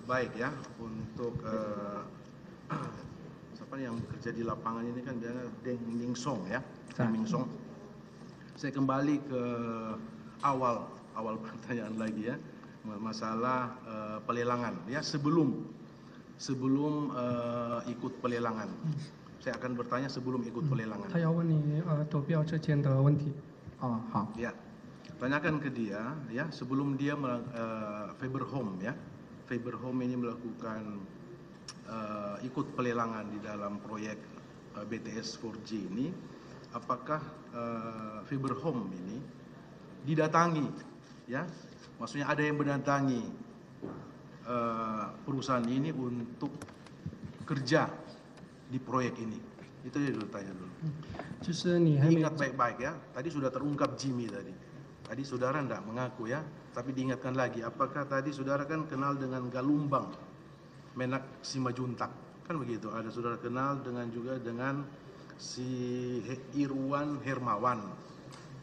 Baik ya, untuk siapa yang bekerja di lapangan ini kan dia Deng Mingsong ya, Deng Mingsong. Saya kembali ke awal pertanyaan lagi ya, masalah pelelangan ya, sebelum ikut pelelangan. Saya akan bertanya sebelum ikut pelelangan. 他要问你投标之前的问题。好。 Ya, tanyakan ke dia ya, sebelum dia Faber Home ya, Faber Home ini melakukan ikut pelelangan di dalam proyek BTS 4G ini, apakah Faber Home ini didatangi ya, maksudnya ada yang mendatangi perusahaan ini untuk kerja di proyek ini? Itu dia dulu tanya dulu. Ingat baik-baik ya, tadi sudah terungkap Jimmy tadi saudara enggak mengaku ya, tapi diingatkan lagi, apakah tadi saudara kan kenal dengan Galumbang Menak Simajuntak, kan begitu, ada saudara kenal juga dengan si Irwan Hermawan,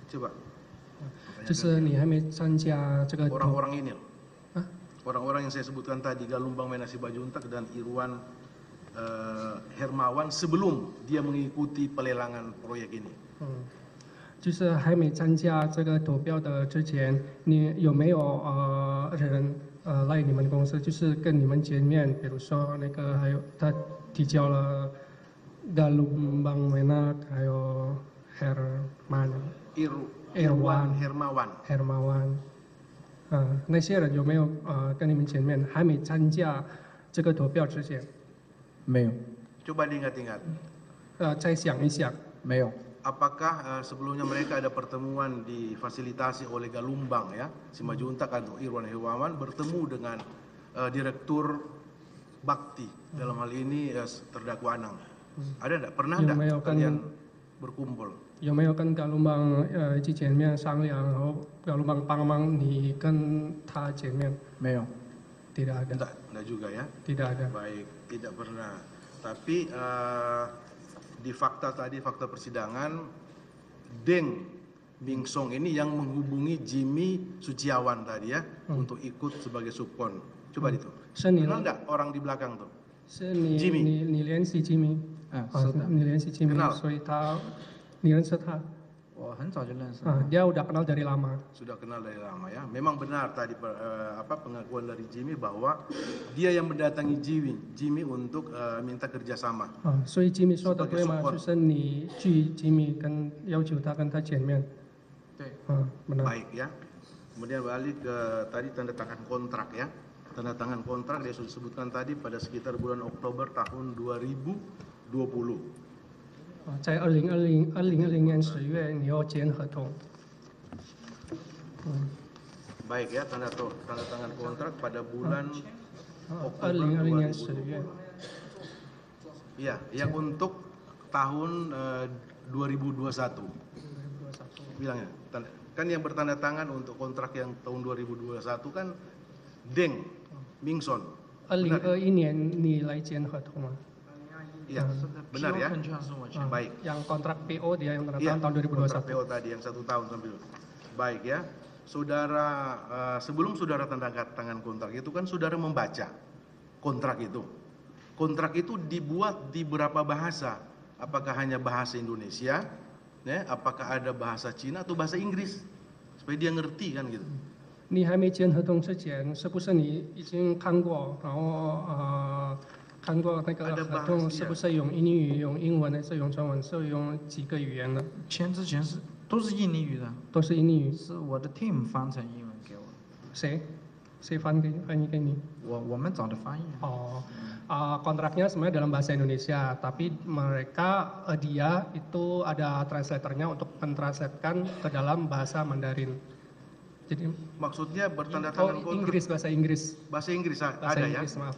coba. 就是你还没参加这个 orang-orang ini loh. Orang-orang yang saya sebutkan tadi, Galumbang Menak Simajuntak dan Irwan Hermawan sebelum dia mengikuti pelelangan proyek ini. 就是还没参加这个投标的之前，你有没有人来你们公司，就是跟你们见面？比如说那个还有他提交了 Galumbang Menak， 还有 Irwan Hermawan。那些人有没有跟你们见面？还没参加这个投标之前。 没有。 Coba diingat-ingat. 再想一想。 没有。 Apakah sebelumnya mereka ada pertemuan difasilitasi oleh Galumbang ya, Simajuntak atau Irwan Hermawan bertemu dengan Direktur Bakti, dalam hal ini terdakwa Anang. Ada enggak? Pernah enggak kalian berkumpul? 有没有跟Galumbang 一起见面商量，然后Galumbang帮忙你跟他见面？没有。 Tidak ada. Enggak juga ya? Tidak ada. Baik, tidak pernah. Tapi di fakta persidangan, Deng Mingsong ini yang menghubungi Jimmy Suciawan tadi ya, untuk ikut sebagai subkon. Coba itu. Kenal enggak orang di belakang tuh? Jimmy. 你联系 Jimmy？ 是的。你联系 Jimmy， kenal。 所以你认识他？ 我很早就认识。 dia udah kenal dari lama. Sudah kenal dari lama ya. Memang benar tadi pengakuan dari Jimmy bahwa dia yang mendatangi Jimmy untuk minta kerjasama. 所以 Jimmy 说的对吗？就是你去 Jimmy 要求他跟他见面。对。benar. Baik ya. Kemudian balik ke tadi tanda tangan kontrak ya. Tanda tangan kontrak dia sudah sebutkan tadi pada sekitar bulan Oktober tahun 2020. 在2020年10月，你要签合同。 Baik ya, tanda tangan kontrak pada bulan Oktober 2020年10月。 Iya, yang untuk tahun 2021. Bilangnya, kan yang bertanda tangan untuk kontrak yang tahun 2021 kan Deng Mingsong. 2021年你来签合同吗？ Iya, benar ya. Baik. Yang kontrak PO dia yang tanda tangan tahun 2021. Kontrak PO tadi yang 1 tahun sambil. Baik ya. Saudara sebelum saudara tanda tangan kontrak itu kan saudara membaca kontrak itu. Kontrak itu dibuat di berapa bahasa? Apakah hanya bahasa Indonesia? Ya, apakah ada bahasa Cina atau bahasa Inggris? Supaya dia ngerti kan gitu. 你还没签合同之前，是不是你已经看过，然后看过那个合同是不是用英语、用英文还是用中文？是用几个语言的？签之前都是印尼语的。都是印尼语。是我的 team 翻成英文给我。谁翻译给你？我们找的翻译。kontraknya sebenarnya dalam bahasa Indonesia, tapi dia itu ada translatornya untuk mentranslatekan ke dalam bahasa Mandarin. Jadi maksudnya bertanda tangan kontrak bahasa Inggris. Bahasa Inggris ada Inggris, ya? Maaf.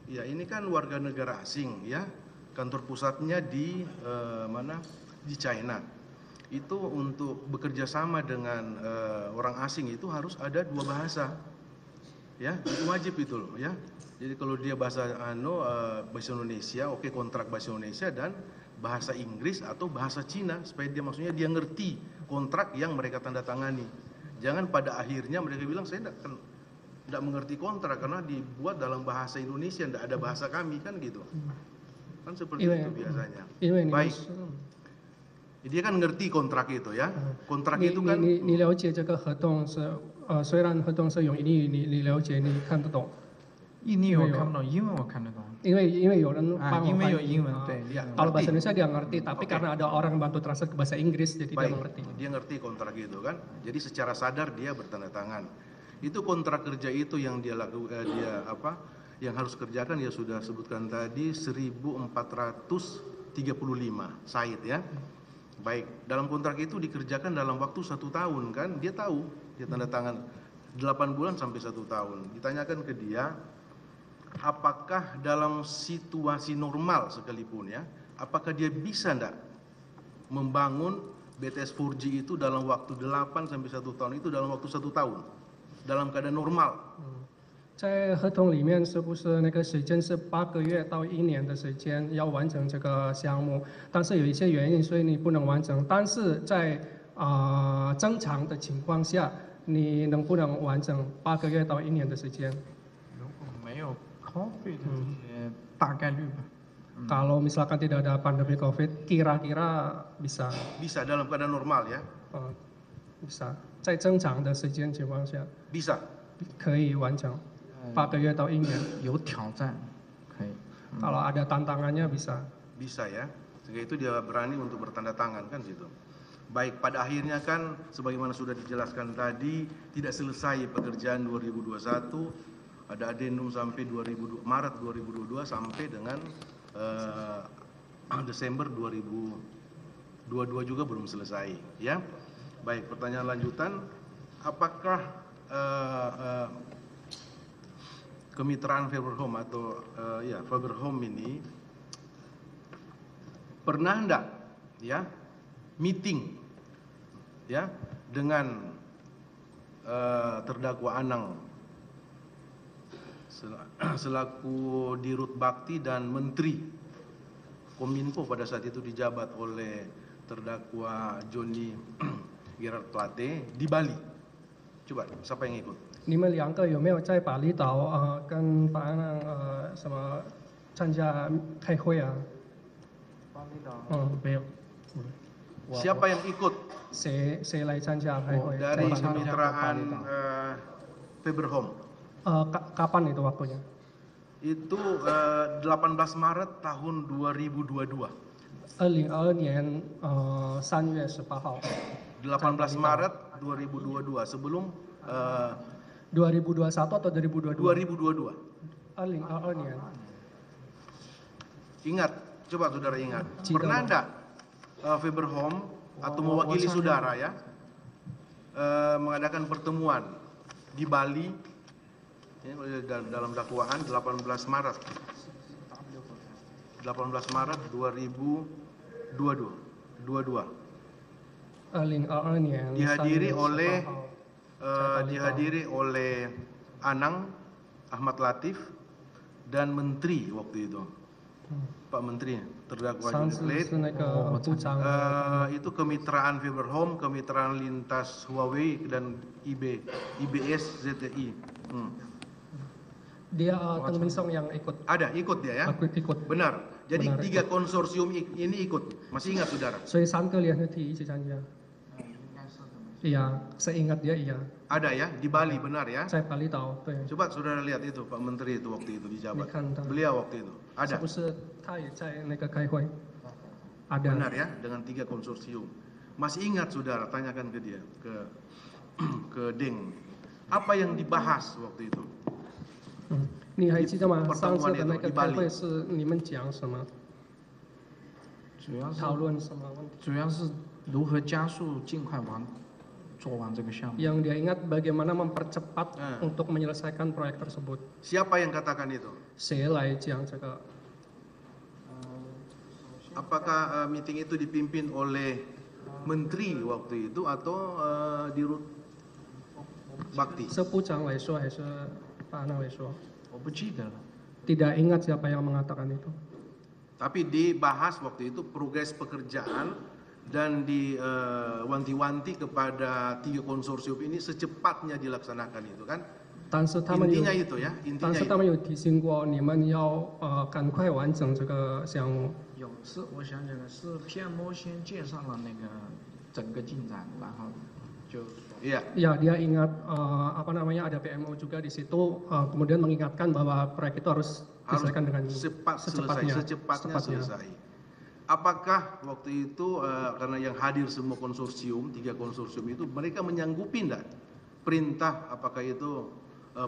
Ya, ini kan warga negara asing ya. Kantor pusatnya di mana? Di China. Itu untuk bekerja sama dengan orang asing itu harus ada 2 bahasa. Ya, itu wajib itu loh ya. Jadi kalau dia bahasa bahasa Indonesia, oke, kontrak bahasa Indonesia dan bahasa Inggris atau bahasa Cina supaya dia maksudnya dia ngerti kontrak yang mereka tanda tangani. Jangan pada akhirnya mereka bilang saya tidak mengerti kontrak karena dibuat dalam bahasa Indonesia, tidak ada bahasa kami kan gitu. Kan seperti itu biasanya. Baik. Dia kan ngerti kontrak itu ya. Kontrak itu kan 你了解这个合同是虽然合同是用印尼语，你了解你看得懂，印尼语我看不懂，英文我看得懂。因为有人帮我因为翻译有英文，对。 Kalau bahasa Indonesia dia ngerti, tapi karena ada orang bantu translate ke bahasa Inggris, jadi dia mengerti. Dia ngerti kontrak itu kan. Jadi secara sadar dia bertanda tangan. Itu kontrak kerja itu yang dia lakukan, yang harus kerjakan ya sudah sebutkan tadi 1435 site ya. Baik, dalam kontrak itu dikerjakan dalam waktu 1 tahun kan, dia tahu, dia tanda tangan 8 bulan sampai 1 tahun. Ditanyakan ke dia, apakah dalam situasi normal sekalipun ya, apakah dia bisa enggak membangun BTS 4G itu dalam waktu 8 sampai 1 tahun itu dalam waktu 1 tahun, dalam keadaan normal. 在合同里面是不是那个时间是8个月到1年的时间要完成这个项目？但是有一些原因，所以你不能完成。但是在正常的情况下，你能不能完成8个月到1年的时间？如果没有 COVID 大概率吧。 Kalau misalkan tidak ada pandemi COVID, kira-kira bisa. Bisa dalam keadaan normal ya? bisa，在正常的时间情况下 bisa 可以完成8个月到1年。有挑战，可以。Kalau ada tantangannya bisa. Bisa ya, sehingga itu dia berani untuk bertanda tangan kan gitu. Baik, pada akhirnya kan sebagaimana sudah dijelaskan tadi tidak selesai pekerjaan 2021, ada adendum sampai Maret 2022 sampai dengan Desember 2022 juga belum selesai ya. Baik, pertanyaan lanjutan, apakah kemitraan Faberhome atau Faberhome ini pernah enggak ya meeting ya dengan terdakwa Anang selaku Dirut Bakti dan Menteri Kominfo pada saat itu dijabat oleh terdakwa Johnny Gerard Plate di Bali. Coba siapa yang ikut? 你们2个有没有在巴厘岛跟法安什么参加开会啊？巴厘岛。没有。 Siapa yang ikut? 谁来参加开会？ Dari kemitraan Faberhome. Kapan itu waktunya? Itu 18 Maret tahun 2022. 2022年3月18号。 18 Maret 2022 sebelum 2021 atau 2022? 2022. 2022年。 Ingat, coba saudara ingat. Pernah enggak Faberhome atau mewakili saudara ya mengadakan pertemuan di Bali ya, dalam dakwaan 18 Maret 2022 dihadiri oleh Anang, Ahmad Latif dan Menteri waktu itu. Pak Menteri terdakwa Johnny Plate, itu kemitraan Faberhome, kemitraan lintas Huawei dan IBS ZTI. Dia Teng Mingsong yang ikut. Ada, ikut dia ya? Ikut. Benar. Jadi Benar, 3 konsorsium ini ikut. Masih ingat saudara? 所以3个联合体一起参加。Iya, seingat dia iya. Ada ya, di Bali benar ya? 在巴厘岛，对。 Coba saudara lihat itu Pak Menteri itu waktu itu dijabat. 你看他。 Beliau waktu itu ada. 是不是他也在那个开会？ ada. Benar ya, dengan 3 konsorsium. Masih ingat saudara? Tanyakan ke dia, ke Deng. Apa yang dibahas waktu itu? 你还记得吗？上次的那个开会是你们讲什么？主要是讨论什么问题？主要是如何加速尽快做完这个项目。 Yang dia ingat bagaimana mempercepat untuk menyelesaikan proyek tersebut. Siapa yang katakan itu? 谁来讲这个？ Apakah meeting itu dipimpin oleh Menteri waktu itu atau Dirut Bakti? 是部长来说还是pak Anang来说？ 我不记得了。 Tidak ingat siapa yang mengatakan itu. Tapi dibahas waktu itu progres pekerjaan dan diwanti-wanti kepada 3 konsorsium ini secepatnya dilaksanakan itu kan. Intinya itu ya, 但 intinya 是他们 itu. 有提醒过你们要赶快完整这个项目。我想起来是 PMO 先介绍了那个整个进展，然后就 Iya. Ya, dia ingat apa namanya ada PMO juga di situ, kemudian mengingatkan bahwa proyek itu harus diselesaikan dengan secepatnya selesai. Apakah waktu itu karena yang hadir semua konsorsium, 3 konsorsium itu mereka menyanggupi enggak perintah, apakah itu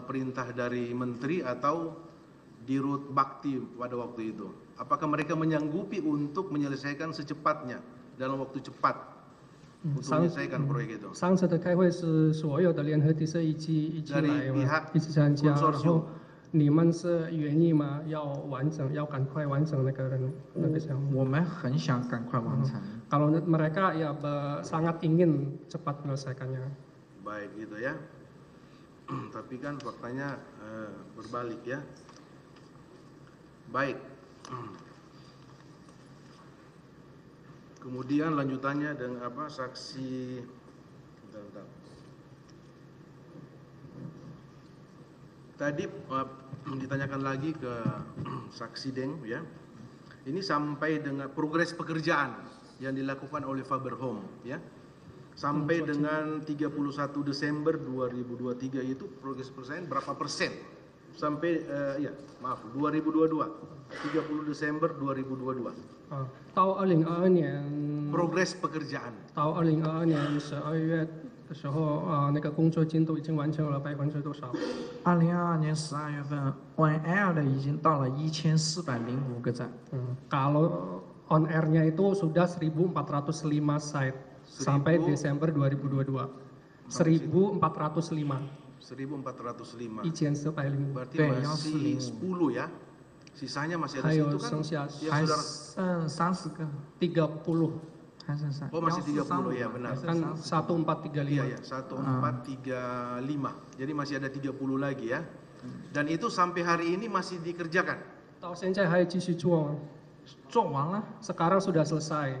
perintah dari menteri atau Dirut Bakti pada waktu itu? Apakah mereka menyanggupi untuk menyelesaikan secepatnya dalam waktu cepat untuk menyelesaikan proyek itu? 上次的开会是所有的联合地设一起来嘛，一起参加，然后你们是愿意吗？要完整，要赶快完整那个项目。我们很想赶快完成。Kalau mereka ya sangat ingin cepat menyelesaikannya. Baik gitu ya. Tapi kan faktanya berbalik ya. Baik. Kemudian lanjutannya dengan apa? Saksi. Bentar. Tadi ditanyakan lagi ke saksi Deng ya. Ini sampai dengan progres pekerjaan yang dilakukan oleh Faberhome ya. Sampai dengan 31 Desember 2023 itu progres pekerjaan berapa persen? Sampai 2022, 30 Desember 2022. 到2022年 progres pekerjaan. 到2022年12月的时候，那个工作进度已经完成了多少？2022年12月份 ，on air 的已经到了1405个站。Kalau on air-nya itu sudah 1405 site sampai Desember 2022. 1405. 1405. 1405. Berarti masih 10 ya. Sisanya masih ada situ kan? Ya, saudara. 30. Oh masih 30 ya benar. Kan 1435. Iya ya, 1435. Jadi masih ada 30 lagi ya. Dan itu sampai hari ini masih dikerjakan. 到现在还继续做。做完了。Sekarang sudah selesai.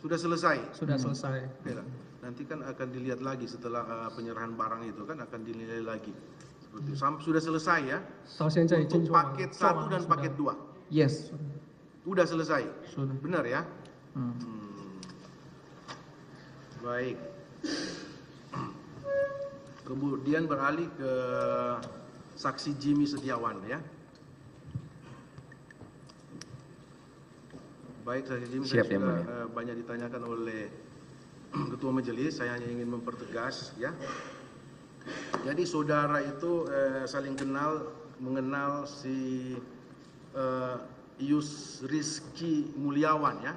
Sudah selesai. Sudah selesai. Nanti kan akan dilihat lagi setelah penyerahan barang itu kan akan dinilai lagi. Seperti sudah selesai ya. Untuk paket 1 dan paket 2. Yes. Sudah selesai. Sudah. Benar ya? Baik. Kemudian beralih ke saksi Jimmy Setiawan ya. Baik, saksi Jimmy saya sudah banyak ditanyakan oleh Ketua Majelis, saya hanya ingin mempertegas ya. Jadi saudara itu saling mengenal si Yus Rizky Mulyawan ya.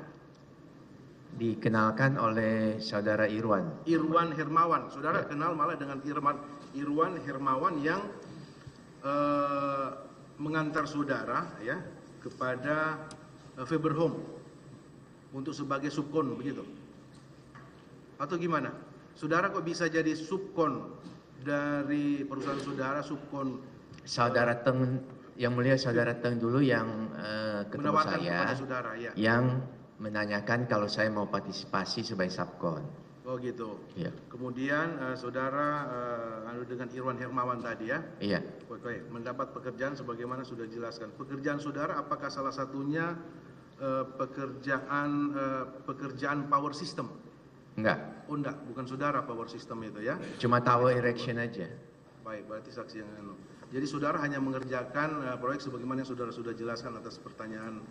Dikenalkan oleh saudara Irwan. Irwan Hermawan, saudara kenal malah dengan Irwan Hermawan yang mengantar saudara ya kepada Faberhome untuk sebagai subkon begitu. Atau gimana? Saudara kok bisa jadi subkon dari perusahaan saudara, subkon? Saudara Teng, yang mulia saudara Teng dulu yang ketemu saya, saudara, ya. Yang menanyakan kalau saya mau partisipasi sebagai subkon. Oh gitu. Iya. Kemudian saudara dengan Irwan Hermawan tadi ya? Iya. Oke, mendapat pekerjaan sebagaimana sudah dijelaskan. Pekerjaan saudara apakah salah satunya pekerjaan power system? Enggak. Oh enggak, bukan saudara power system itu ya? Cuma tower erection aja. Baik, berarti saksi yang jadi saudara hanya mengerjakan proyek sebagaimana yang saudara sudah jelaskan atas pertanyaan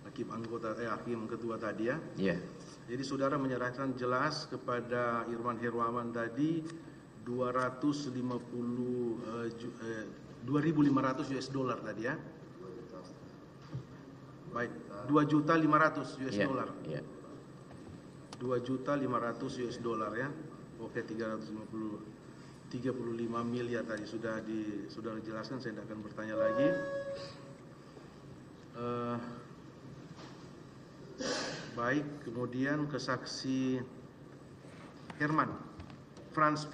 hakim ketua tadi ya? Iya. Jadi saudara menyerahkan jelas kepada Irwan Hermawan tadi 2.500 US dollar tadi ya? Baik, 2.500.000 US dollar. Iya. 2.500.000 US dollar ya. Oke, 35 miliar tadi sudah dijelaskan, saya tidak akan bertanya lagi. Baik, kemudian ke saksi Herman, Franz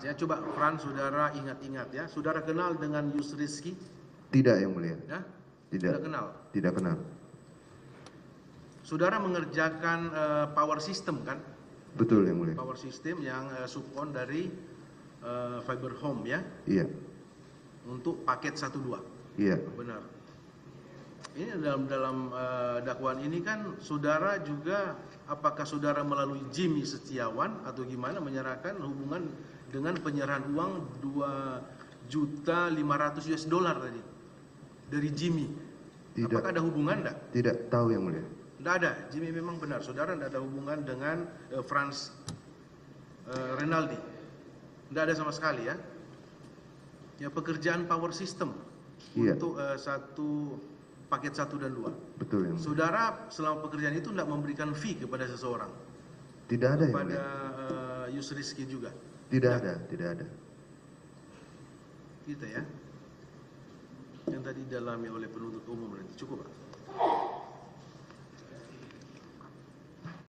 ya, coba Franz saudara ingat-ingat ya, saudara kenal dengan Yus Rizky? Tidak yang mulia. Ya? Tidak kenal. Tidak kenal. Saudara mengerjakan power system kan? Betul yang mulia. Power system yang subkon dari Fiber Home ya, Iya. untuk paket 1-2. Iya. Benar. Ini dalam dakwaan ini kan saudara juga, apakah saudara melalui Jimmy Setiawan atau gimana menyerahkan hubungan dengan penyerahan uang $2.500.000 tadi dari Jimmy? Tidak. Apakah ada hubungan enggak? Tidak tahu yang mulia. Tidak ada. Jimmy memang benar. Saudara tidak ada hubungan dengan Franz Renaldi. Tidak ada sama sekali ya. Ya, pekerjaan power system. Iya. Untuk paket 1 dan 2. Betul yang mulia. Saudara selama pekerjaan itu tidak memberikan fee kepada seseorang? Tidak ada yang Kepada mulia. Yusriski juga? Tidak ada, tidak ada. Kita ya. Yang tadi dalami oleh penuntut umum berarti cukup Pak?